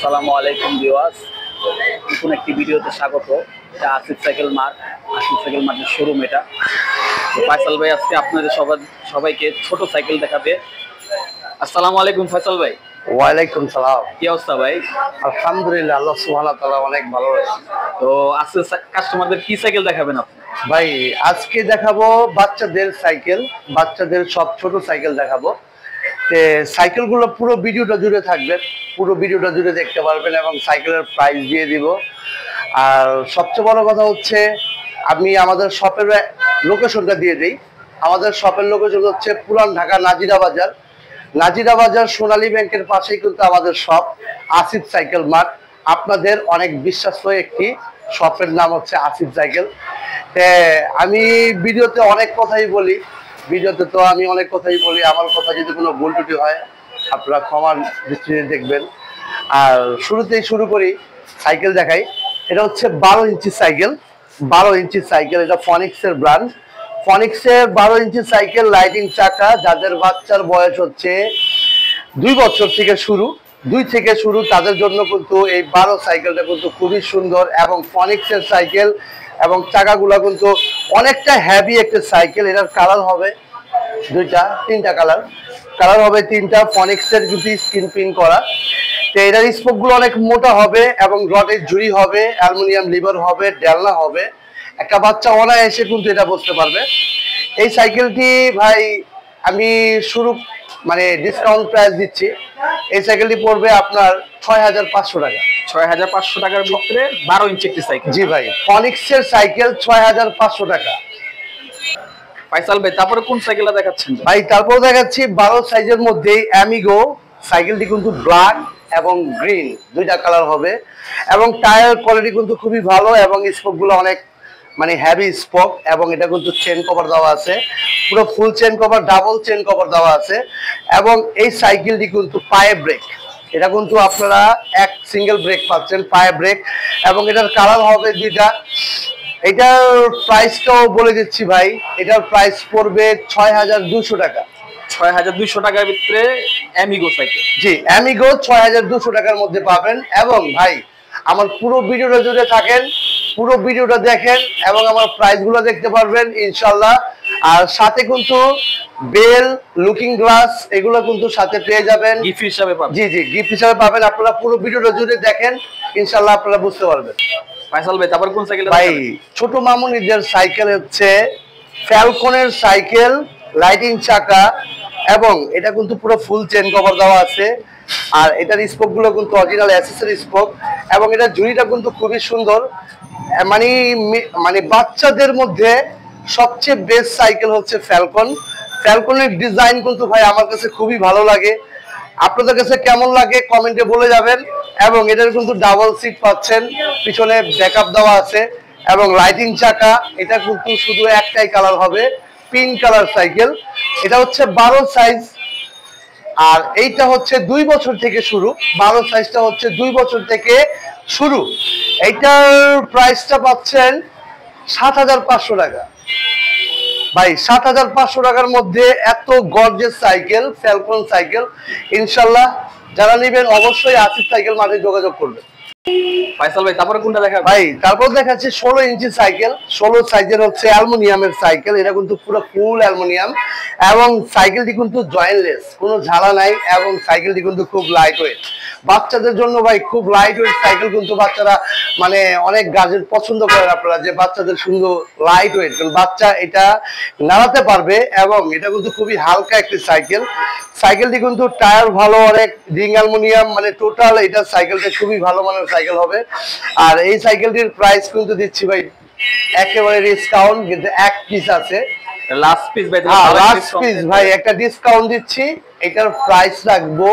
আসসালামু আলাইকুম ভিউয়ার্স, নতুন একটি ভিডিওতে স্বাগত। এটা Asif cycle mart, Asif cycle মার্টের শোরুম। এটা ফয়সাল ভাই আজকে আপনাদের সবাইকে ছোট সাইকেল দেখাবে। আসসালামু আলাইকুম ফয়সাল ভাই। ওয়ালাইকুম সালাম। কি অবস্থা ভাই? আলহামদুলিল্লাহ, আল্লাহ সুবহানাহু ওয়া তাআলা অনেক ভালো আছে। তো আজকে কাস্টমারদের কি সাইকেল দেখাবেন আপনি? ভাই আজকে দেখাবো বাচ্চাদের সাইকেল, বাচ্চাদের সব ছোট সাইকেল দেখাবো। সাইকেলগুলো পুরো ভিডিওটা জুড়ে থাকবেন, পুরো ভিডিওটা জুড়ে দেখতে পারবেন এবং সাইকেলের প্রাইস দিয়ে দিব। আর সবচেয়ে বড় কথা হচ্ছে আমি আমাদের শপের লোকেশনটা দিয়ে দিই। আমাদের শপের লোকেশন হচ্ছে পুরান ঢাকা নাজিরা বাজার। নাজিরা বাজার সোনালী ব্যাংকের পাশেই কিন্তু আমাদের শপ আসিফ সাইকেল মার্ট। আপনাদের অনেক বিশ্বাস্ত একটি শপের নাম হচ্ছে আসিফ সাইকেল। আমি ভিডিওতে অনেক কথাই বলি, আমার কথা যদি কোনো ভুল ত্রুটি হয় আপনারা ক্ষমার দৃষ্টিতে দেখবেন। আর শুরুতেই শুরু করি, সাইকেল দেখাই। এটা হচ্ছে 12 ইঞ্চি সাইকেল, 12 ইঞ্চি সাইকেল। এটা ফনিক্সের ব্র্যান্ড, ফনিক্সের 12 ইঞ্চি সাইকেল, লাইটিং চাকা। যাদের বাচ্চার বয়স হচ্ছে 2 বছর থেকে শুরু, 2 থেকে শুরু, তাদের জন্য কিন্তু এই 12 সাইকেলটা কিন্তু খুবই সুন্দর এবং ফনিক্সের সাইকেল এবং চাকাগুলো কিন্তু অনেকটা হেভি একটা সাইকেল। এটার কালার হবে তিনটা কালার হবে, তিনটা। ফনিক্সের কিন্তু স্ক্রিন প্রিন্ট করা। তো এটার স্পোকগুলো অনেক মোটা হবে এবং রডের ঝুড়ি হবে, অ্যালুমিনিয়াম লিভার হবে, ডেলনা হবে। একটা বাচ্চা অনায়াসে কিন্তু এটা বুঝতে পারবে। এই সাইকেলটি ভাই আমি ডিসকাউন্ট প্রাইস দিচ্ছি। এই সাইকেলটি পড়বে আপনার 6500 টাকা। 6500 টাকার ভিতরে 12 ইঞ্চি একটি সাইকেল। জি ভাই, ফনিক্সের সাইকেল 6500 টাকা। ফয়সাল ভাই তারপরে কোন সাইকেলটা দেখাচ্ছেন ভাই? তারপর দেখাচ্ছি 12 সাইজের মধ্যে অ্যামিগো। সাইকেলটি কিন্তু ব্ল্যাক এবং গ্রিন দুইটা কালার হবে এবং টায়ার কোয়ালিটি কিন্তু খুবই ভালো এবং স্পোকগুলো অনেক হেভি স্পোক এবং এটা কিন্তু চেন কভার দেওয়া আছে, পুরো ফুল chain cover, double chain cover দেওয়া আছে। এবং এই সাইকেলটি কিন্তু পায়ে ব্রেক, এটা কিন্তু আপনারা এক সিঙ্গেল ব্রেক পাচ্ছেন, পায়ে ব্রেক। এবং এটার কালার হবে দুইটা। এটার প্রাইসটাও বলে দিচ্ছি ভাই, এটার প্রাইস পড়বে 6200 টাকা। 6200 টাকার ভিতরে অ্যামিগো সাইকেল। জি, অ্যামিগো 6200 টাকার মধ্যে পাবেন। এবং ভাই আমার পুরো ভিডিওটা জুড়ে থাকেন, পুরো ভিডিওটা দেখেন এবং আমার প্রাইসগুলো দেখতে পারবেন ইনশাল্লাহ। আর সাথে কিন্তু বেল, লুকিং গ্লাস এগুলো কিন্তু সাথে পেয়ে যাবেন, গিফট হিসাবে পাবেন। জি, গিফট হিসাবে পাবেন। আপনারা পুরো ভিডিওটা জুড়ে দেখেন, ইনশাল্লাহ আপনারা বুঝতে পারবেন। ফয়সাল ভাই তারপর কোন সাইকেল? ভাই ছোট মামুনিদের সাইকেল হচ্ছে ফ্যালকনের সাইকেল, লাইটিং চাকা এবং এটা কিন্তু পুরো ফুল চেন কভার দেওয়া আছে। আর এটার স্পোকগুলো কিন্তু অরিজিনাল অ্যাসেসরি স্পোক এবং এটার ঝুড়িটা কিন্তু খুবই সুন্দর। বাচ্চাদের মধ্যে সবচেয়ে বেস্ট সাইকেল হচ্ছে ফ্যালকন। ফ্যালকনের ডিজাইন কিন্তু ভাই আমার কাছে খুবই ভালো লাগে। আপনাদের কাছে কেমন লাগে কমেন্টে বলে যাবেন। এবং এটার কিন্তু ডাবল সিট পাচ্ছেন, পিছনে ব্যাকআপ দেওয়া আছে এবং লাইটিং চাকা। এটা কিন্তু শুধু একটাই কালার হবে, পিঙ্ক কালার সাইকেল। এটা হচ্ছে 12 সাইজ আর এইটা হচ্ছে 2 বছর থেকে শুরু। 12 সাইজটা হচ্ছে 2 বছর থেকে শুরু। এইটার প্রাইসটা পাচ্ছেন 7500 টাকা। ভাই 7500 টাকার মধ্যে এত গর্জিয়াস সাইকেল, ফ্যালকন সাইকেল, ইনশাল্লাহ যারা নেবেন অবশ্যই আসিফ সাইকেল মার্টে যোগাযোগ করবেন। ফয়সাল ভাই তারপরে কোনটা দেখাবেন? ভাই তারপর দেখাচ্ছি 16 ইঞ্চি সাইকেল। 16 সাইজের হচ্ছে অ্যালুমিনিয়ামের সাইকেল। এটা কিন্তু পুরো ফুল অ্যালুমিনিয়াম এবং সাইকেলটি কিন্তু জয়েন্টলেস, কোনো ঝালা নাই এবং সাইকেলটি কিন্তু খুব লাইট ওয়েট। বাচ্চাদের জন্য ভাই খুব লাইট ওয়েট সাইকেল কিন্তু বাচ্চারা অনেক গার্জেন পছন্দ করেন আপনারা যে বাচ্চাদের সুন্দর লাইট ওয়েট, কারণ বাচ্চা এটা নাড়াতে পারবে এবং এটা কিন্তু খুবই হালকা একটি সাইকেল। সাইকেলটি কিন্তু টায়ার ভালো, অনেক রিং অ্যালুমিনিয়াম, টোটাল এটা সাইকেলটা খুবই ভালো মানের সাইকেল হবে। আর এই সাইকেলটির প্রাইস কিন্তু দিচ্ছি ভাই একেবারে ডিসকাউন্ট, কিন্তু এক পিস আছে, লাস্ট পিস ভাই। লাস্ট পিস ভাই একটা ডিসকাউন্ট দিচ্ছি। এটার প্রাইস রাখবো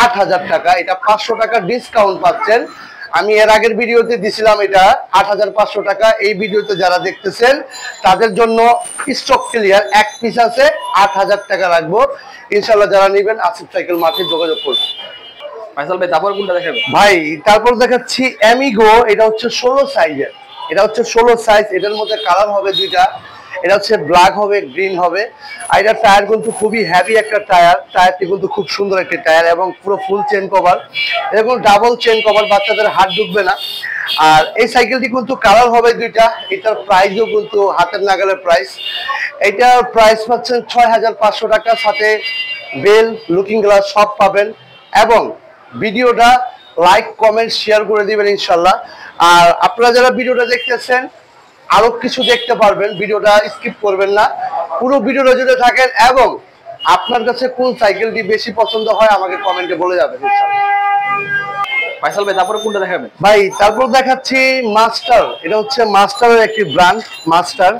8000 টাকা। এটা 500 টাকা ডিসকাউন্ট পাচ্ছেন। আমি এর আগের ভিডিওতে দিছিলাম এটা 8500 টাকা। এই ভিডিওতে যারা দেখতেছেন তাদের জন্য স্টক ক্লিয়ার, এক পিস আছে, 8000 টাকা রাখবো। ইনশাল্লাহ যারা নেবেন আসিফ সাইকেল মার্টে যোগাযোগ করবেন। ফয়সাল ভাই তারপর কোনটা দেখাবেন? ভাই তারপর দেখাচ্ছি অ্যামিগো। এটা হচ্ছে 16 সাইজের, এটা হচ্ছে 16 সাইজ। এটার মধ্যে কালার হবে দুইটা। এটা হচ্ছে ব্ল্যাক হবে, গ্রিন হবে। আর এটা টায়ার কিন্তু খুবই হেভি একটা টায়ার, টায়ারটি কিন্তু খুব সুন্দর একটি টায়ার এবং পুরো ফুল চেন কভার, এরকম ডাবল চেন কভার, বাচ্চাদের হাত ঢুকবে না। আর এই সাইকেলটি কিন্তু কালার হবে দুইটা, এটার প্রাইসও কিন্তু হাতের নাগালের প্রাইস। এটার প্রাইস পাচ্ছেন 6500 টাকা, সাথে বেল, লুকিং গ্লাস সব পাবেন। এবং ভিডিওটা লাইক, কমেন্ট, শেয়ার করে দিবেন ইনশাল্লাহ। আর আপনারা যারা ভিডিওটা দেখতেছেন আরো কিছু দেখতে পারবেন, ভিডিওটা স্কিপ করবেন না, পুরো ভিডিওটা জুড়ে থাকেন। এবং আপনার কাছে কোন সাইকেলটি বেশি পছন্দ হয় আমাকে কমেন্টে বলে যাবেন ইনশাল্লাহ। ফাইসাল ভাই তারপরে কোনটা দেখাবেন? ভাই তারপর দেখাচ্ছি মাস্টার। এটা হচ্ছে মাস্টারের একটি ব্র্যান্ড, মাস্টার।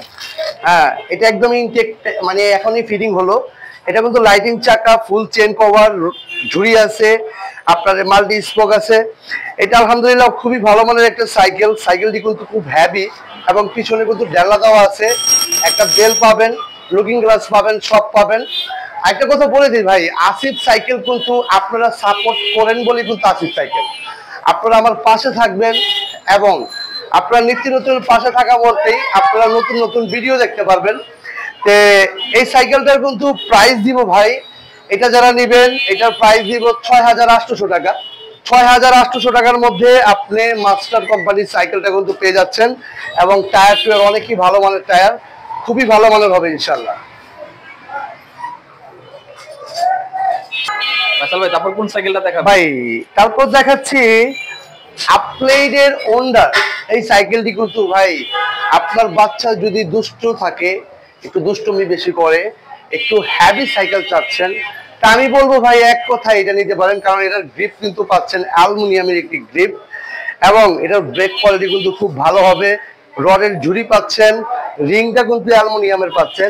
হ্যাঁ, এটা একদম ইনটেক, মানে এখনই ফিটিং হলো। এটা কিন্তু লাইটিং চাকা, ফুল চেন কভার, ঝুড়ি আছে, আপনার মাল্টি স্পোক আছে। এটা আলহামদুলিল্লাহ খুবই ভালো মানের একটা সাইকেল। সাইকেলটি কিন্তু খুব হ্যাভি এবং পিছনে কিন্তু ডেলা দেওয়া আছে, একটা বেল পাবেন, লুকিং গ্লাস পাবেন, সব পাবেন। একটা কথা বলে দিই ভাই, আসিফ সাইকেল কিন্তু আপনারা সাপোর্ট করেন বলে কিন্তু আসিফ সাইকেল, আপনারা আমার পাশে থাকবেন এবং আপনারা নিত্য নতুন পাশে থাকা বলতেই আপনারা নতুন নতুন ভিডিও দেখতে পারবেন। তে এই সাইকেলটার কিন্তু প্রাইস দিব ভাই, এটা যারা নেবেন এটার প্রাইস দিব 6800 টাকা। 6800 টাকার মধ্যে আপনি মাস্টার কোম্পানির সাইকেলটা কিন্তু পেয়ে যাচ্ছেন। এবং টায়ার অনেকই ভালো মানের টায়ার, খুবই ভালো মানের হবে ইনশাল্লাহ। ফাইসাল ভাই তারপর কোন সাইকেলটা দেখাবেন? ভাই তারপর দেখাচ্ছি আপগ্রেডের ওন্ডার। এই সাইকেলটি কিন্তু ভাই আপনার বাচ্চা যদি দুষ্ট থাকে, একটু দুষ্টুমি বেশি করে, একটু হ্যাভি সাইকেল চাচ্ছেন, তা আমি বলবো ভাই এক কথা এটা নিতে পারেন। কারণ এটার গ্রিপ কিন্তু পাচ্ছেন অ্যালুমিনিয়ামের একটি গ্রিপ এবং এটার ব্রেক কোয়ালিটি কিন্তু খুব ভালো হবে। রডের ঝুড়ি পাচ্ছেন, রিংটা কিন্তু অ্যালুমিনিয়ামের পাচ্ছেন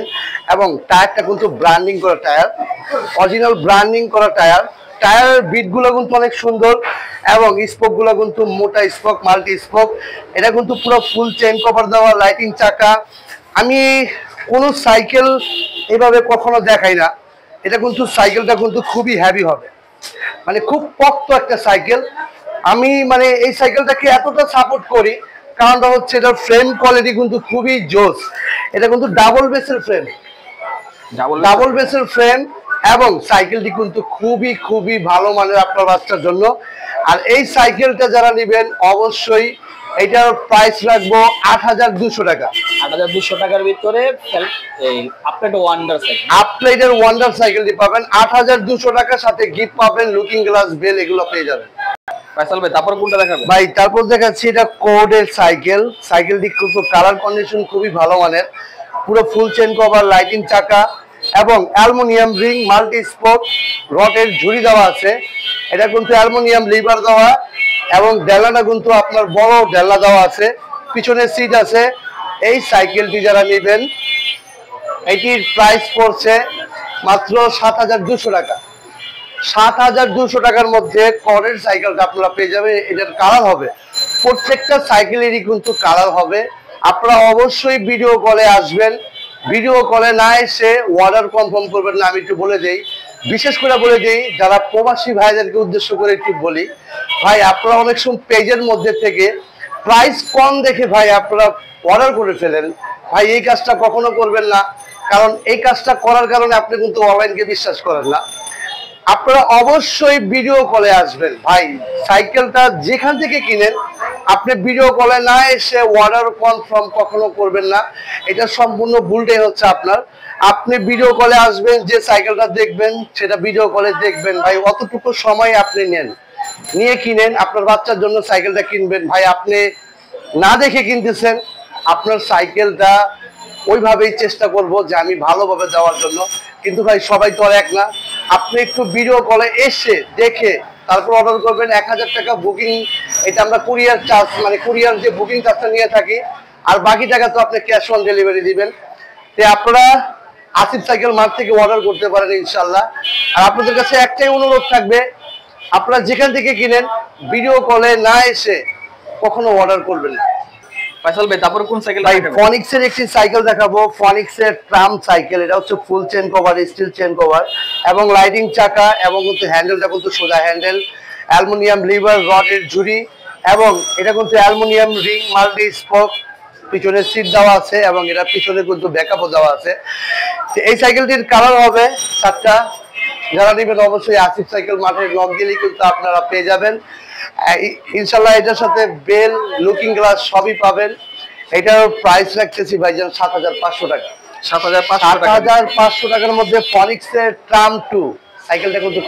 এবং টায়ারটা কিন্তু ব্র্যান্ডিং করা টায়ার, অরিজিনাল ব্র্যান্ডিং করা টায়ার। টায়ারের বিটগুলো কিন্তু অনেক সুন্দর এবং স্পোকগুলো কিন্তু মোটা স্পোক, মাল্টি স্পোক। এটা কিন্তু পুরো ফুল চেন কভার দেওয়া, লাইটিং চাকা। আমি কোনো সাইকেল এভাবে কখনো দেখাই না। এটা কিন্তু সাইকেলটা কিন্তু খুবই হেভি হবে, মানে খুব পক্ত একটা সাইকেল। আমি মানে এই সাইকেলটাকে এতটা সাপোর্ট করি কারণটা হচ্ছে এটার ফ্রেম কোয়ালিটি কিন্তু খুবই জোস। এটা কিন্তু ডাবল বেসের ফ্রেম, ডাবল বেসের ফ্রেম এবং সাইকেলটি কিন্তু খুবই খুবই ভালো মানের আপনার বাচ্চার জন্য। আর এই সাইকেলটা যারা নেবেন অবশ্যই এটার প্রাইস রাখবো 8200 টাকা। 8200 টাকার ভিতরে এই আপডেট ওয়ান্ডার সাইকেল, আপগ্রেডের ওয়ান্ডার সাইকেলটি পাবেন 8200 টাকার সাথে গিফট পাবেন, লুকিং গ্লাস, বেল, এগুলো পেয়ে যাবেন। ফাইসাল ভাই তারপর কোনটা দেখাবেন? ভাই তারপর দেখাচ্ছি এটা কোডের সাইকেল। সাইকেলটি কিন্তু কালার কন্ডিশন খুবই ভালো মানের, পুরো ফুল চেন কভার, লাইটিং চাকা এবং অ্যালুমিনিয়াম রিং, মাল্টি স্পোক, রডের ঝুড়ি দেওয়া আছে। এটা কিন্তু অ্যালুমিনিয়াম লিভার দেওয়া এবং ডেলাটা কিন্তু আপনার বড় ডেলা দেওয়া আছে, পিছনে সিট আছে। এই সাইকেলটি যারা নেবেন এটির প্রাইস পড়ছে মাত্র 7200 টাকা। 7200 টাকার মধ্যে করের সাইকেলটা আপনারা পেয়ে যাবেন। এটার কালার হবে, প্রত্যেকটা সাইকেলেরই কিন্তু কালার হবে। আপনারা অবশ্যই ভিডিও কলে আসবেন, ভিডিও কলে না এসে অর্ডার কনফার্ম করবেন না। আমি একটু বলে দেই, বিশেষ করে বলে দিই যারা প্রবাসী ভাইদেরকে উদ্দেশ্য করে একটু বলি, ভাই আপনারা অনেক সময় পেজের মধ্যে থেকে প্রাইস কম দেখে ভাই আপনারা অর্ডার করে ফেলেন। ভাই এই কাজটা কখনো করবেন না, কারণ এই কাজটা করার কারণে আপনি কিন্তু অনলাইনকে বিশ্বাস করেন না। আপনারা অবশ্যই ভিডিও কলে আসবেন। ভাই সাইকেলটা যেখান থেকে কিনেন আপনি ভিডিও কলে না এসে অর্ডার কনফার্ম কখনো করবেন না, এটা সম্পূর্ণ ভুলটাই হচ্ছে আপনার। আপনি ভিডিও কলে আসবেন, যে সাইকেলটা দেখবেন সেটা ভিডিও কলে দেখবেন। ভাই অতটুকু সময় আপনি নেন, নিয়ে কিনেন, আপনার বাচ্চার জন্য সাইকেলটা কিনবেন। ভাই আপনি না দেখে কিনতেছেন, আপনার সাইকেলটা ওইভাবেই চেষ্টা করব যে আমি ভালোভাবে দেওয়ার জন্য। কিন্তু ভাই সবাই তো আর এক না, আপনি একটু ভিডিও কলে এসে দেখে তারপর অর্ডার করবেন। 1000 টাকা বুকিং, এটা আমরা কুরিয়ার চার্জ, মানে কুরিয়ার যে বুকিং চার্জটা নিয়ে থাকি, আর বাকি টাকা তো আপনি ক্যাশ অন ডেলিভারি দিবেন। তো আপনারা আসিফ সাইকেল মার্ট থেকে অর্ডার করতে পারেন ইনশাল্লাহ। আর আপনাদের কাছে একটাই অনুরোধ থাকবে, আপনারা যেখান থেকে কিনেন ভিডিও কলে না এসে কখনো অর্ডার করবেন না। ফাইসাল ভাই তারপর কোন সাইকেল? ভাই ফনিক্সের একটি সাইকেল দেখাবো, ফনিক্সের ট্রাম সাইকেল। এটা হচ্ছে full chain cover, steel chain cover এবং লাইটিং চাকা এবং কিন্তু হ্যান্ডেলটা কিন্তু সোজা হ্যান্ডেল, অ্যালুমিনিয়াম লিভার, রডের ঝুড়ি এবং এটা কিন্তু অ্যালুমিনিয়াম রিং, মাল্টি স্পোক, পিছনে সিট দেওয়া আছে এবং এটা পিছনে কিন্তু ব্যাকআপও দেওয়া আছে। এই সাইকেলটির কালার হবে 4টা। যারা নেবেন অবশ্যই আসিফ সাইকেল মাঠের লক দিলেই কিন্তু আপনারা পেয়ে যাবেন। ইনশাল্লাহ এটার সাথে বেল, লুকিং গ্লাস সবই পাবেন। এটার প্রাইস রাখতেছি ভাইজান 7,500 টাকা। 7,500 টাকার মধ্যে ফনিক্সের ট্রাম 2 সাইকেলটা কিন্তু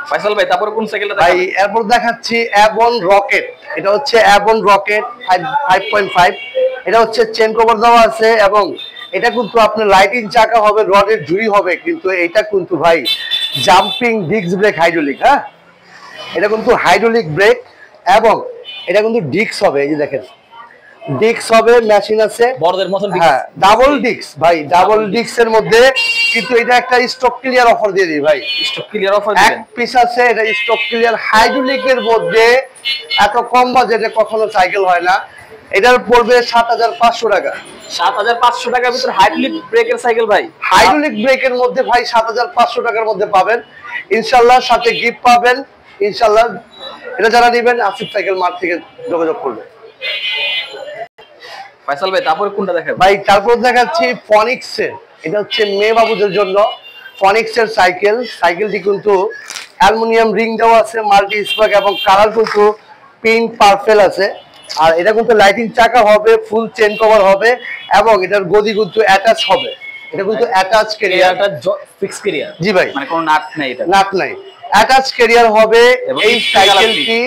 ফয়সাল ভাই তারপর কোন সাইকেলটা ভাই এরপর দেখাচ্ছি অ্যাবন রকেট। এটা হচ্ছে অ্যাবন রকেট 5.5। এটা হচ্ছে চেন কভার দেওয়া আছে এবং এটা কিন্তু আপনার লাইটিং চাকা হবে, রডের ঝুড়ি হবে, কিন্তু এটা কিন্তু ভাই জাম্পিং ডিস্ক ব্রেক হাইড্রোলিক। হ্যাঁ, এটা কিন্তু হাইড্রোলিক ব্রেক এবং এটা কিন্তু ডিস্ক হবে। এই যে দেখেন ডিস্ক হবে, মেশিন আছে বড়দের মতন। হ্যাঁ, ডাবল ডিস্ক ভাই, ডাবল ডিস্কের মধ্যে কিন্তু এটা একটা স্টক ক্লিয়ার অফার দিয়ে দিই ভাই। স্টক ক্লিয়ার অফার দিবেন? এক পিস আছে, এটা স্টক ক্লিয়ার। হাইড্রোলিকের মধ্যে এত কম বাজেটে কখনো সাইকেল হয় না। এটার পড়বে 7,500 টাকা। 7,500 টাকার ভিতরে হাইড্রোলিক ব্রেকের সাইকেল ভাই? হাইড্রোলিক ব্রেকের মধ্যে ভাই 7,500 টাকার মধ্যে পাবেন ইনশাল্লাহ। সাথে গিফট পাবেন ইনশাল্লাহ। এটা যারা নেবেন আসিফ সাইকেল মার্ট থেকে যোগাযোগ করবে। ফয়সাল ভাই তারপরে কোনটা দেখাবেন ভাই? তারপর দেখাচ্ছি ফনিক্সের। এটা হচ্ছে মেয়ে বাবুদের জন্য ফনিক্সের সাইকেল। সাইকেলটি কিন্তু অ্যালুমিনিয়াম রিং দেওয়া আছে, মাল্টি স্পার্ক এবং কালার কিন্তু পিঙ্ক পার্পল আছে। আর এটা কিন্তু লাইটিং চাকা হবে, ফুল চেন কভার হবে এবং এটার গদি কিন্তু অ্যাটাচ হবে। এটা কিন্তু অ্যাটাচ ক্যারিয়ার, ফিক্স ক্যারিয়ার। জি ভাই, মানে কোনো নাট নাই, এটা নাট নাই, অ্যাটাচ ক্যারিয়ার হবে। এই সাইকেলটি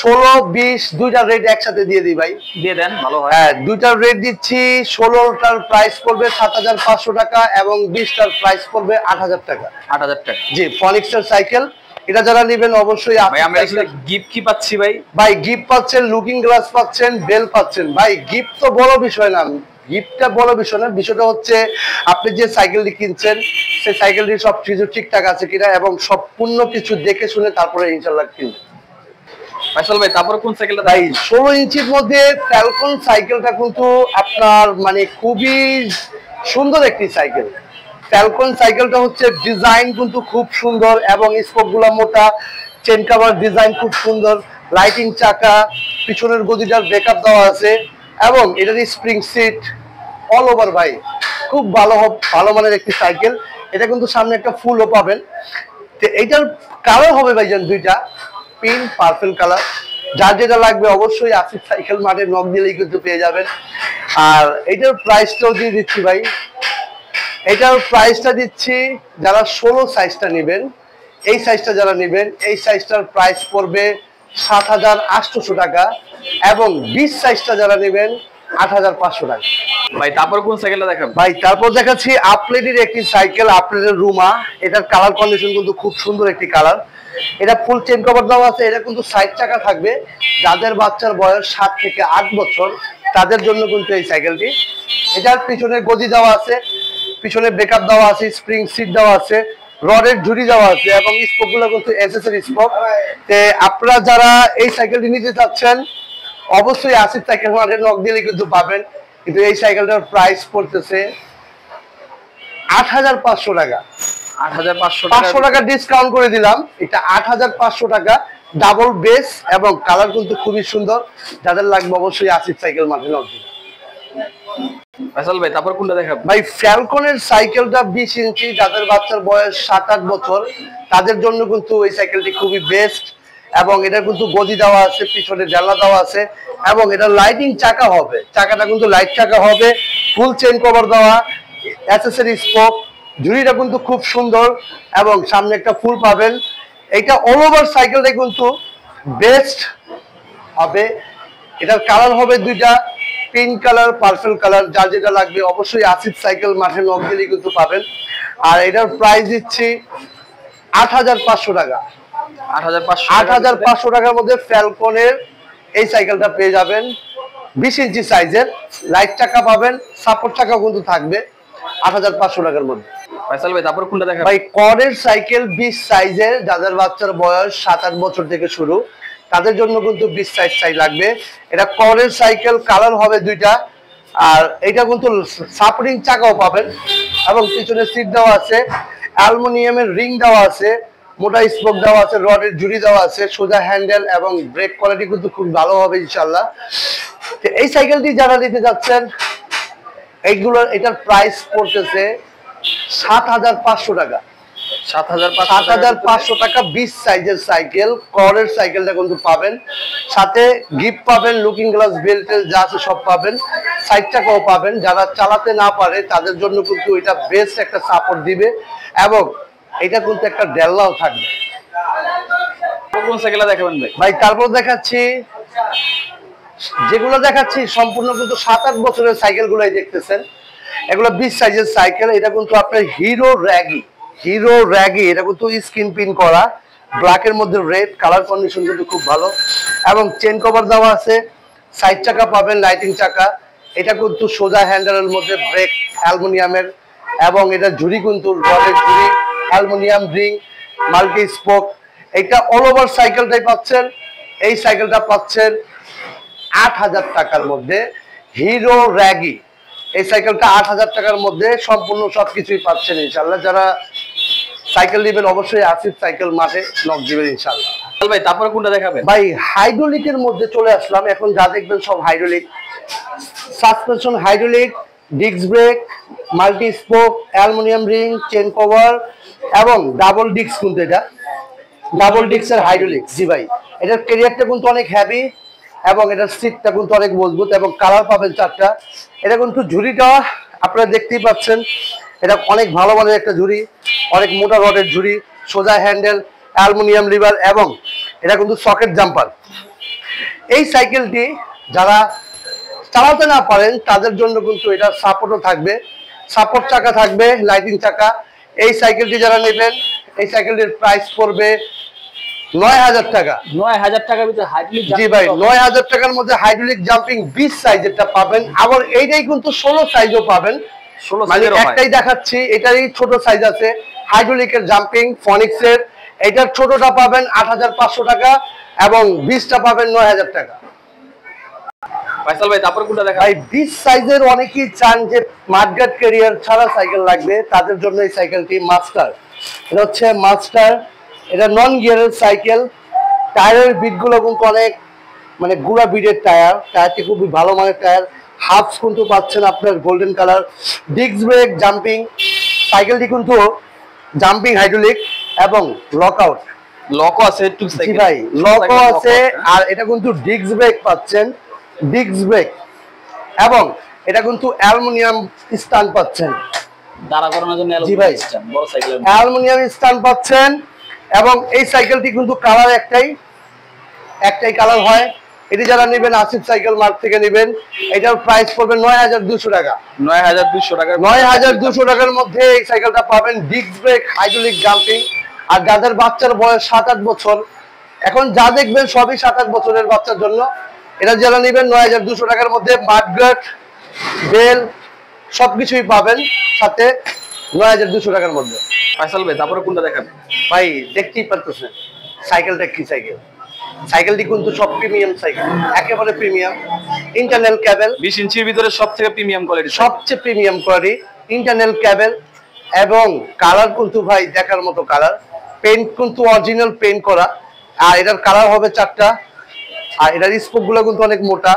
16-20 দুইটা রেট একসাথে দিয়ে দিই ভাই। দিয়ে দেন, ভালো হয়। হ্যাঁ, দুইটার রেট দিচ্ছি। 16টার প্রাইস পড়বে 7,500 টাকা এবং 20টার প্রাইস পড়বে 8,000 টাকা। 8,000 টাকা। জি, ফনিক্সের সাইকেল। এটা যারা নেবেন অবশ্যই ভাই আমরা আসলে গিফট কি পাচ্ছি ভাই? ভাই গিফট পাচ্ছেন, লুকিং গ্লাস পাচ্ছেন, বেল পাচ্ছেন। ভাই গিফট তো বড় বিষয় না, গিফটটা বড় বিষয় না, বিষয়টা হচ্ছে আপনি যে সাইকেলটি কিনছেন সেই সাইকেলটি সব কিছু ঠিকঠাক আছে কিনা এবং সম্পূর্ণ কিছু দেখে শুনে তারপরে ইনশাল্লাহ কিনবেন। ফয়সাল ভাই তারপর কোন সাইকেলটা ভাই? 16 ইঞ্চির মধ্যে ফ্যালকন সাইকেলটা কিন্তু আপনার মানে খুবই সুন্দর একটি সাইকেল। ফ্যালকন সাইকেলটা হচ্ছে ডিজাইন কিন্তু খুব সুন্দর এবং স্পোকগুলো মোটা, চেন কভার ডিজাইন খুব সুন্দর, লাইটিং চাকা, পিছনের গদিটার ব্রেকআপ দেওয়া আছে এবং এটার স্প্রিং সিট অল ওভার ভাই খুব ভালো মানের একটি সাইকেল। এটা কিন্তু সামনে একটা ফুলও পাবেন। তো এইটার কালার হবে ভাইজান দুইটা, পিঙ্ক পার্পল কালার। যার যেটা লাগবে অবশ্যই আসিফ সাইকেল মাঠে নক দিলেই কিন্তু পেয়ে যাবেন। আর এটার প্রাইসটাও দিয়ে দিচ্ছি ভাই। এটার প্রাইসটা দিচ্ছি যারা 16 সাইজটা নেবেন, এই সাইজটা যারা নেবেন এই সাইজটার প্রাইস পড়বে 7,800 টাকা এবং 20 সাইজটা যারা নেবেন 8,500 টাকা। ভাই তারপর কোন সাইকেলটা দেখাবেন? ভাই তারপর দেখাচ্ছি আপলেটের একটি সাইকেল, আপলেটের রুমা। এটার কালার কন্ডিশন কিন্তু খুব সুন্দর একটি কালার। এটা ফুল চেন কভার দেওয়া আছে। এটা কিন্তু সাইড চাকা থাকবে। যাদের বাচ্চার বয়স 7 থেকে 8 বছর তাদের জন্য কিন্তু এই সাইকেলটি। এটার পিছনে গদি দেওয়া আছে, পিছনে ব্রেকআপ দেওয়া আছে, স্প্রিং সিট দেওয়া আছে, রডের ঝুড়ি দেওয়া আছে এবং স্পোকগুলো কিন্তু এসএসএর স্পোক। আপনারা যারা এই সাইকেলটি নিতে চাচ্ছেন অবশ্যই আসিফ সাইকেল মাঠে নক দিলে কিন্তু পাবেন। কিন্তু এই সাইকেলটার প্রাইস পড়তেছে 8,500 টাকা। 500 টাকা ডিসকাউন্ট করে দিলাম। এটা 8,500 টাকা, ডাবল বেস এবং কালার কিন্তু খুবই সুন্দর। যাদের লাগবে অবশ্যই আসিফ সাইকেল মাঠে নক দিন। ফয়সাল ভাই তারপর কোনটা দেখাবেন? ভাই ফ্যালকনের সাইকেলটা 20 ইঞ্চি, যাদের বাচ্চার বয়স 7-8 বছর তাদের জন্য কিন্তু এই সাইকেলটি খুবই বেস্ট এবং এটা কিন্তু গদি দেওয়া আছে, পিছনে জানলা দেওয়া আছে এবং এটা লাইটিং চাকা হবে। চাকাটা কিন্তু লাইট চাকা হবে, ফুল চেন কভার দেওয়া, অ্যাক্সেসরি স্পোক, ঝুড়িটা কিন্তু খুব সুন্দর এবং সামনে একটা ফুল পাবেন। এটা অল ওভার সাইকেলটা কিন্তু বেস্ট হবে। এটার কালার হবে দুইটা, পিঙ্ক কালার, পার্পল কালার। যার যেটা লাগবে অবশ্যই আসিফ সাইকেল মাঠে নক দিলেই কিন্তু পাবেন। আর এটার প্রাইস দিচ্ছি 8,500 টাকা। 8,500 টাকার মধ্যে ফ্যালকনের এই সাইকেলটা পেয়ে যাবেন। 20 ইঞ্চি সাইজের, লাইট চাকা পাবেন, সাপোর্ট চাকাও কিন্তু থাকবে 8,500 টাকার মধ্যে। ফয়সাল ভাই তারপর কোনটা দেখাবেন? ভাই কর্ডের সাইকেল 20 সাইজের, যাদের বাচ্চার বয়স 7-8 বছর থেকে শুরু তাদের জন্য কিন্তু 20 সাইজ লাগবে। এটা কর্ডের সাইকেল, কালার হবে দুইটা আর এটা কিন্তু সাপোর্টিং চাকাও পাবেন এবং পিছনে সিট দেওয়া আছে, অ্যালুমিনিয়ামের রিং দেওয়া আছে, মোটা স্পোক দেওয়া আছে, রডের জুড়ি দেওয়া আছে, সোজা হ্যান্ডেল এবং ব্রেক কোয়ালিটি কিন্তু খুব ভালো হবে ইনশাল্লাহ। এই সাইকেলটি যারা নিতে যাচ্ছেন এটার প্রাইস পড়তেছে ৭৫০০ টাকা। ৭৫০০ টাকা 20 সাইজের সাইকেল, করের সাইকেলটা কিন্তু পাবেন, সাথে গিফট পাবেন, লুকিং গ্লাস, বেল্টেল যা আছে সব পাবেন, সাইড চাকাও পাবেন। যারা চালাতে না পারে তাদের জন্য কিন্তু এটা বেস্ট একটা সাপোর্ট দিবে এবং এটা কিন্তু একটা ডেল্লাও থাকবে। কোন সাইকেল দেখাবেন ভাই? ভাই তারপর দেখাচ্ছি, যেগুলো দেখাচ্ছি সম্পূর্ণ কিন্তু 7-8 বছরের সাইকেল গুলাই দেখতেছেন, এগুলো 20 সাইজের সাইকেল। এটা কিন্তু আপনার হিরো র্যাগি, এটা কিন্তু স্ক্রিন প্রিন্ট করা, ব্ল্যাকের মধ্যে রেড, কালার কন্ডিশন কিন্তু খুব ভালো এবং চেন কভার দেওয়া আছে, সাইড চাকা পাবেন, লাইটিং চাকা। এটা কিন্তু সোজা হ্যান্ডেলের মধ্যে ব্রেক অ্যালুমিনিয়ামের এবং এটা ঝুড়ি কিন্তু রডের ঝুড়ি, অ্যালুমিনিয়াম রিং, মাল্টি স্পোক। এটা অল ওভার সাইকেলটাই পাচ্ছেন। এই সাইকেলটা পাচ্ছেন ৮০০০ টাকার মধ্যে, হিরো র্যাগি। এই সাইকেলটা ৮০০০ টাকার মধ্যে সম্পূর্ণ সবকিছুই পাচ্ছেন ইনশাল্লাহ। যারা সাইকেল নেবেন অবশ্যই আসিফ সাইকেল মাঠে নক দিবেন ইনশাল্লাহ। ভাই তারপরে কোনটা দেখাবেন? ভাই হাইড্রোলিকের মধ্যে চলে আসলাম। এখন যা দেখবেন সব hydraulic, suspension hydraulic, disc brake, multi spoke, aluminium ring, chain cover এবং ডাবল ডিস্ক। কিন্তু এটা ডাবল ডিস্কের হাইড্রোলিক। জি ভাই, এটার ক্যারিয়ারটা কিন্তু অনেক হেভি এবং এটার সিটটা কিন্তু অনেক মজবুত এবং কালার পাবেন 4টা। এটা কিন্তু ঝুড়িটা আপনারা দেখতেই পাচ্ছেন, এটা অনেক ভালো মানের একটা ঝুড়ি, অনেক মোটা রডের ঝুড়ি, সোজা হ্যান্ডেল, অ্যালুমিনিয়াম লিভার এবং এটা কিন্তু সকেট জাম্পার। এই সাইকেলটি যারা চালাতে না পারেন তাদের জন্য কিন্তু এটা সাপোর্টও থাকবে, সাপোর্ট চাকা থাকবে, লাইটিং চাকা। এই সাইকেলটি যারা নেবেন এই সাইকেলটির প্রাইস পড়বে ৯০০০ টাকা। ৯০০০ টাকার ভিতরে হাইড্রোলিক? জি ভাই, ৯০০০ টাকার মধ্যে হাইড্রোলিক জাম্পিং 20 সাইজেরটা পাবেন। আবার এইটাই কিন্তু 16 সাইজও পাবেন। 16 মানে সাইজেরও একটাই দেখাচ্ছি, এটারই ছোট সাইজ আছে হাইড্রোলিকের জাম্পিং ফনিক্সের। এটার ছোটটা পাবেন ৮৫০০ টাকা এবং 20টা পাবেন ৯০০০ টাকা। ফয়সাল ভাই তারপর কোনটা দেখাবেন? ভাই 20 সাইজের অনেকেই চান যে মাডগার্ড ক্যারিয়ার ছাড়া সাইকেল লাগবে, তাদের জন্য এই সাইকেলটি মাস্টার। এটা হচ্ছে মাস্টার, এটা নন গিয়ারের সাইকেল। টায়ারের বিটগুলো কিন্তু অনেক মানে গুড়া বিটের টায়ার, টায়ারটি খুবই ভালো মানের টায়ার। হাফস কিন্তু পাচ্ছেন আপনার golden colour, disc brake, jumping. সাইকেলটি কিন্তু জাম্পিং হাইড্রোলিক এবং লকআউট, লকও আছে একটু জি ভাই, লকও আছে। আর এটা কিন্তু ডিস্ক ব্রেক পাচ্ছেন, ডিস্ক ব্রেক এবং এটা কিন্তু অ্যালুমিনিয়াম স্ট্যান্ড পাচ্ছেন, দাঁড়া করানোর জন্য জি ভাই, বড় সাইকেল অ্যালুমিনিয়াম স্ট্যান্ড পাচ্ছেন। এবং এই সাইকেলটি কিন্তু কালার একটাই কালার হয়। এটি যারা নেবেন আসিফ সাইকেল মার্ট থেকে নেবেন। এটার প্রাইস পড়বে ৯২০০ টাকা। ৯২০০ টাকা। ৯২০০ টাকার মধ্যে এই সাইকেলটা পাবেন, ডিস্ক ব্রেক, হাইড্রোলিক জাম্পিং। আর যাদের বাচ্চার বয়স ৭-৮ বছর, এখন যা দেখবেন সবই ৭-৮ বছরের বাচ্চার জন্য। এটা যারা নেবেন ৯২০০ টাকার মধ্যে মাডগার্ড, বেল সবকিছুই পাবেন সাথে ৯২০০ টাকার মধ্যে। ফয়সাল ভাই তারপরে কোনটা দেখাবেন? ভাই দেখতেই পারতেছেন সাইকেলটা কি সাইকেল। সাইকেলটি কিন্তু সব প্রিমিয়াম সাইকেল, একেবারে প্রিমিয়াম। ইন্টারনাল ক্যাবেল 20 ইঞ্চির ভিতরে সবথেকে প্রিমিয়াম কোয়ালিটি, সবচেয়ে প্রিমিয়াম কোয়ালিটি, ইন্টারনাল ক্যাবেল এবং কালার কিন্তু ভাই দেখার মতো কালার। পেইন্ট কিন্তু অরিজিনাল পেইন্ট করা। আর এটার কালার হবে 4টা। আর এটার স্পোক গুলো কিন্তু অনেক মোটা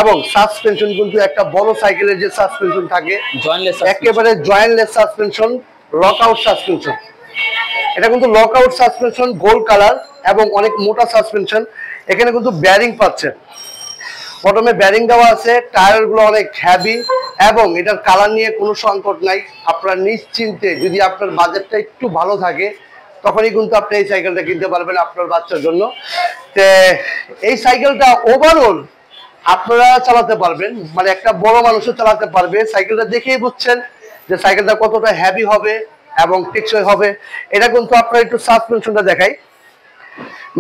এবং সাসপেনশন কিন্তু একটা বড় সাইকেলের যে সাসপেনশন থাকে জয়েন্টলেস, একেবারে জয়েন্টলেস সাসপেনশন, লকআউট সাসপেনশন। এটা কিন্তু লকআউট সাসপেনশন, গোল্ড কালার এবং অনেক মোটা সাসপেনশন। এখানে কিন্তু ব্যারিং পাচ্ছেন, বটমে ব্যারিং দেওয়া আছে। টায়ার গুলো অনেক হেভি এবং এটার কালার নিয়ে কোনো সংকট নাই। আপনারা নিশ্চিন্তে, যদি আপনার বাজেটটা একটু ভালো থাকে তখনই কিন্তু আপনি এই সাইকেলটা কিনতে পারবেন আপনার বাচ্চার জন্য। এই সাইকেলটা ওভারঅল আপনারা চালাতে পারবেন, মানে একটা বড় মানুষও চালাতে পারবে। সাইকেলটা দেখেই বুঝছেন যে সাইকেলটা কতটা হেভি হবে এবং টেকসই হবে। এটা কিন্তু আপনার একটু সাসপেনশনটা দেখাই,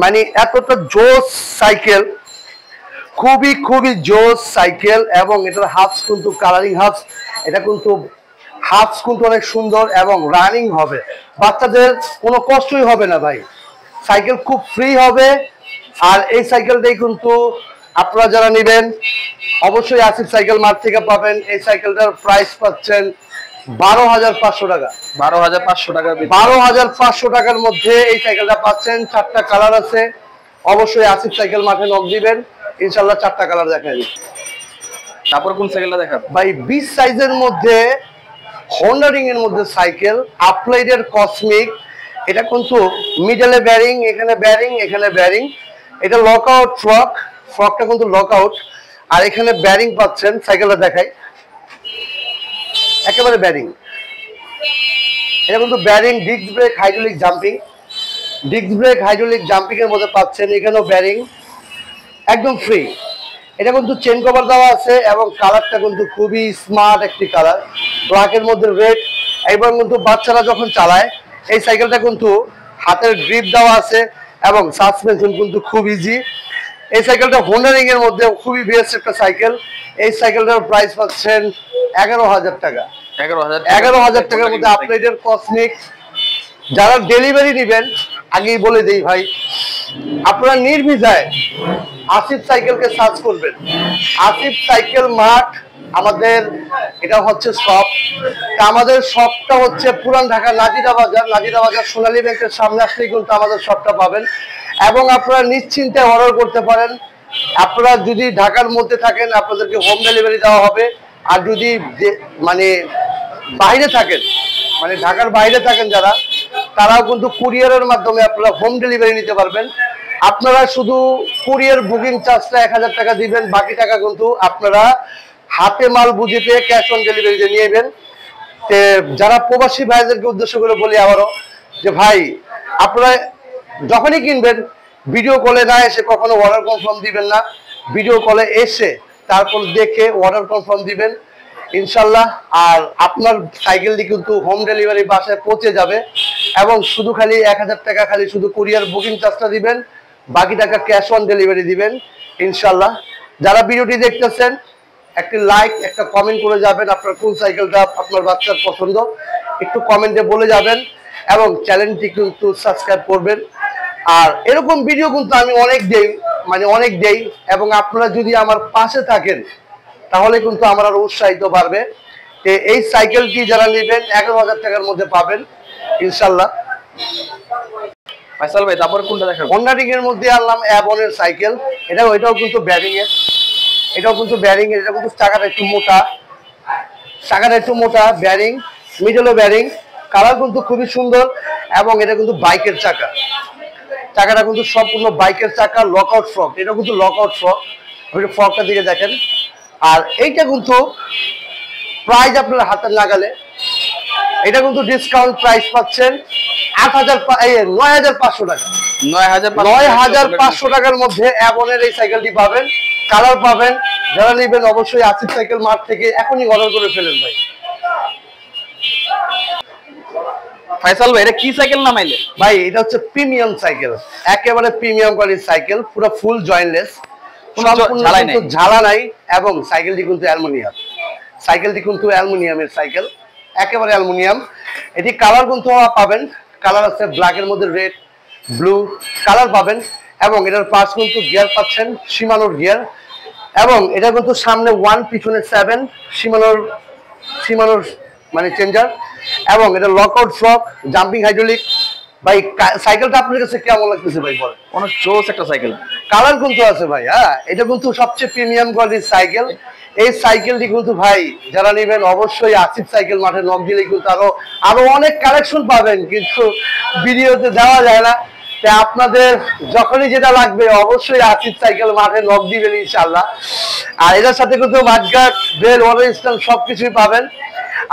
মানে এতটা জোস সাইকেল, খুবই জোস সাইকেল। এবং এটার হাফস কিন্তু কালারিং হাফস, এটা কিন্তু হাফস কিন্তু অনেক সুন্দর এবং রানিং হবে। বাচ্চাদের কোনো কষ্টই হবে না ভাই, সাইকেল খুব ফ্রি হবে। আর এই সাইকেলটাই কিন্তু আপনারা যারা নেবেন অবশ্যই আসিফ সাইকেল মার্ট থেকে পাবেন। এই সাইকেলটার প্রাইস পাচ্ছেন 12,500 টাকা। 12,500 টাকা। 12,500 টাকার মধ্যে এই সাইকেলটা পাচ্ছেন। 4টা কালার আছে। অবশ্যই আসিফ সাইকেল মাঠে নক দিবেন, ইনশাল্লাহ 4টা কালার দেখাই। তারপর কোন সাইকেলটা দেখাবো ভাই? 20 সাইজের মধ্যে হোন্ডা রিং এর মধ্যে সাইকেল, আপলাইডের কসমিক। এটা কিন্তু মিডলে ব্যারিং, এখানে ব্যারিং, এখানে ব্যারিং। এটা লকআউট ফ্রক, ফ্রকটা কিন্তু লকআউট। আর এখানে ব্যারিং পাচ্ছেন। সাইকেলটা দেখাই, একেবারে ব্যারিং। এটা কিন্তু bearing, disc brake, hydraulic jumping. Disc brake, hydraulic jumping এর মধ্যে পাচ্ছেন। এখানেও ব্যারিং, একদম ফ্রি। এটা কিন্তু চেন কভার দেওয়া আছে এবং কালারটা কিন্তু খুবই স্মার্ট একটি কালার, ব্ল্যাকের মধ্যে রেড। এবং কিন্তু বাচ্চারা যখন চালায় এই সাইকেলটা কিন্তু হাতের গ্রিপ দেওয়া আছে এবং সাসপেনশন কিন্তু খুব ইজি। এই সাইকেলটা হোন্ডা রিং এর মধ্যে খুবই বেস্ট একটা সাইকেল। এই সাইকেলটার প্রাইস পাচ্ছেন 11,000 টাকা। 11,000 টাকার মধ্যে আপলাইডের কসমিক। যারা ডেলিভারি নেবেন, আগেই বলে দেই ভাই, আপনারা নির্ভীজায় আসিফ সাইকেলকে সার্চ করবেন। আসিফ সাইকেল মাঠ আমাদের, এটা হচ্ছে শপ। আমাদের শপটা হচ্ছে পুরান ঢাকা নাজিরা বাজার। নাজিরা বাজার সোনালী ব্যাংকের সামনে আসলেই কিন্তু আমাদের শপটা পাবেন এবং আপনারা নিশ্চিন্তে অর্ডার করতে পারেন। আপনারা যদি ঢাকার মধ্যে থাকেন আপনাদেরকে হোম ডেলিভারি দেওয়া হবে। আর যদি মানে বাইরে থাকেন, মানে ঢাকার বাইরে থাকেন যারা, তারাও কিন্তু কুরিয়ারের মাধ্যমে আপনারা হোম ডেলিভারি নিতে পারবেন। আপনারা শুধু কুরিয়ার বুকিং চার্জটা 1,000 টাকা দিবেন, বাকি টাকা কিন্তু আপনারা হাতে মাল বুঝে পেয়ে ক্যাশ অন ডেলিভারিতে নিয়ে নেবেন। যারা প্রবাসী ভাইদেরকে উদ্দেশ্য করে বলি আবারও যে ভাই, আপনারা যখনই কিনবেন ভিডিও কলে না এসে কখনো অর্ডার কনফার্ম দিবেন না। ভিডিও কলে এসে তারপর দেখে অর্ডার কনফার্ম দিবেন ইনশাল্লাহ। আর আপনার সাইকেলটি কিন্তু হোম ডেলিভারি বাসায় পৌঁছে যাবে এবং শুধু খালি 1,000 টাকা খালি শুধু কুরিয়ার বুকিং চার্জটা দিবেন, বাকি টাকা ক্যাশ অন ডেলিভারি দিবেন ইনশাল্লাহ। যারা ভিডিওটি দেখতেছেন একটি লাইক, একটা কমেন্ট করে যাবেন। আপনার কোন সাইকেলটা আপনার বাচ্চার পছন্দ একটু কমেন্টে বলে যাবেন এবং চ্যানেলটি কিন্তু সাবস্ক্রাইব করবেন। আর এরকম ভিডিও কিন্তু আমি অনেক দেই এবং আপনারা যদি আমার পাশে থাকেন তাহলে কিন্তু আমার আরো উৎসাহিত বাড়বে। এই সাইকেলটি যারা নেবেন 11,000 টাকার মধ্যে পাবেন ইনশাল্লাহ। ফাইসাল ভাই তারপর কোনটা দেখাবো? হোন্ডা রিং এর মধ্যে আনলাম অ্যাবনের সাইকেল। এটাও কিন্তু ব্যারিং এর, এটা কিন্তু চাকাটা একটু মোটা, ব্যারিং, মিডলে ব্যারিং। কালার কিন্তু খুবই সুন্দর এবং এটা কিন্তু বাইকের চাকাটা কিন্তু সম্পূর্ণ বাইকের চাকা, লকআউট ফ্রক। এটা কিন্তু লকআউট ফ্রক, আপনি ফ্রকটা দিকে দেখেন। আর এইটা কিন্তু প্রাইস আপনার হাতের লাগালে এটা কিন্তু ডিসকাউন্ট প্রাইস পাচ্ছেন 9,500 টাকা। 9,500 টাকার মধ্যে অ্যাবনের এই সাইকেলটি পাবেন, কালার পাবেন। যারা নেবেন অবশ্যই আসিফ সাইকেল মার্ট থেকে এখনই অর্ডার করে ফেলেন ভাই। ফাইসাল ভাই এটা কি সাইকেল নামাইলে? ভাই এটা হচ্ছে প্রিমিয়াম সাইকেল, একেবারে প্রিমিয়াম কোয়ালিটির সাইকেল, পুরো ফুল জয়েন্টলেস, ঝালা নাই এবং সাইকেলটি কিন্তু অ্যালুমিনিয়ামের সাইকেল, একেবারে অ্যালুমিনিয়াম। এটি কালার কিন্তু পাবেন, কালার আছে ব্ল্যাকের মধ্যে রেড, ব্লু কালার পাবেন এবং এটার পাশ কিন্তু গিয়ার পাচ্ছেন শিমানোর গিয়ার এবং এটা কিন্তু সামনে 1 পিছনে 7 শিমানোর মানে চেঞ্জার এবং এটা লকআউট ফ্রক, জাম্পিং হাইড্রোলিক। ভাই সাইকেলটা আপনার কাছে কেমন লাগতেছে ভাই বলেন? অনেক জোস একটা সাইকেল, কালার কিন্তু আছে ভাই। হ্যাঁ, এটা কিন্তু সবচেয়ে প্রিমিয়াম কোয়ালিটির সাইকেল। এই সাইকেলটি কিন্তু ভাই যারা নেবেন অবশ্যই আসিফ সাইকেল মাঠে নক দিলে কিন্তু আরো অনেক কালেকশন পাবেন, কিন্তু ভিডিওতে দেওয়া যায় না। তাই আপনাদের যখনই যেটা লাগবে অবশ্যই আসিফ সাইকেল মাঠে নক দিবেন ইনশাআল্লাহ। আর এটার সাথে কিন্তু মাঠগার্ড, বেল, ওয়াটার স্ট্যান্ড সবকিছুই পাবেন।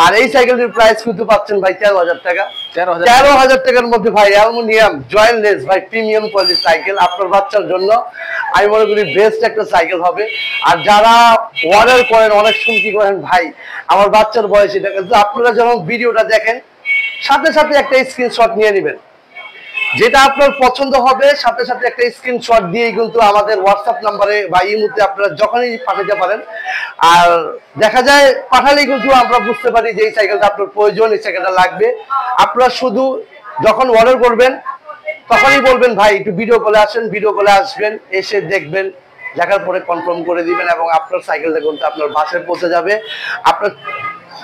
আর এই সাইকেলটির প্রাইস কিন্তু পাচ্ছেন ভাই 13,000 টাকা। 13,000 টাকার মধ্যে ভাই অ্যালুমিনিয়াম জয়েন্টলেস ভাই প্রিমিয়াম কোয়ালিটির সাইকেল আপনার বাচ্চার জন্য আমি মনে করি বেস্ট একটা সাইকেল হবে। আর যারা অর্ডার করেন অনেক সময় কি করেন ভাই, আমার বাচ্চার বয়স এটা, কিন্তু আপনারা যখন ভিডিওটা দেখেন সাথে সাথে একটা স্ক্রিনশট নিয়ে নেবেন, যেটা আপনার পছন্দ হবে সাথে সাথে একটা স্ক্রিনশট দিয়ে কিন্তু আমাদের হোয়াটসঅ্যাপ নাম্বারে বা ইমোতে আপনারা যখনই পাঠাতে পারেন। আর দেখা যায় পাঠালেই কিন্তু আমরা বুঝতে পারি যে এই সাইকেলটা আপনার প্রয়োজন, এই সাইকেলটা লাগবে। আপনারা শুধু যখন অর্ডার করবেন তখনই বলবেন ভাই একটু ভিডিও কলে আসেন, ভিডিও কলে আসবেন, এসে দেখবেন, দেখার পরে কনফার্ম করে দিবেন এবং আপনার সাইকেলটা কিন্তু আপনার বাসায় পৌঁছে যাবে। আপনার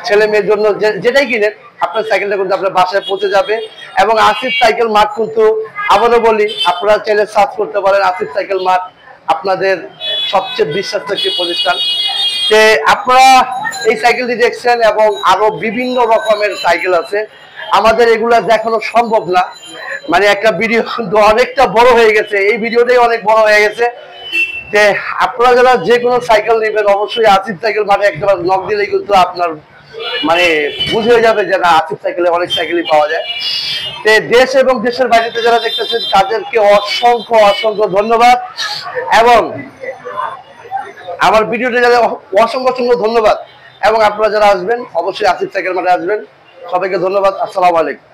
ছেলে মেয়ের জন্য যেটাই কিনেন আপনার সাইকেলটা কিন্তু আপনার বাসায় পৌঁছে যাবে। এবং আসিফ সাইকেল মার্ট কিন্তু আবারও বলি, আপনারা চাইলে সার্চ করতে পারেন আসিফ সাইকেল মার্ট, আপনাদের সবচেয়ে বিশ্বাসযোগ্য একটি প্রতিষ্ঠান। যে আপনারা এই সাইকেলটি দেখছেন এবং আরো বিভিন্ন রকমের সাইকেল আছে, আমাদের এগুলা দেখানো সম্ভব না, মানে একটা ভিডিও অনেকটা বড় হয়ে গেছে, এই ভিডিওটাই অনেক বড় হয়ে গেছে। যে আপনারা যারা যে কোনো সাইকেল নেবেন অবশ্যই আসিফ সাইকেল মানে একটা নক দিলেই কিন্তু আপনার মানে বুঝে যাবে যে না আসিফ সাইকেলে অনেক সাইকেলই পাওয়া যায়। তো দেশ এবং দেশের বাইরেতে যারা দেখতেছেন তাদেরকে অসংখ্য অসংখ্য ধন্যবাদ এবং আমার ভিডিওটা যারা অসংখ্য অসংখ্য ধন্যবাদ এবং আপনারা যারা আসবেন অবশ্যই আসিফ সাইকেল মাঠে আসবেন। সবাইকে ধন্যবাদ। আসসালামু আলাইকুম।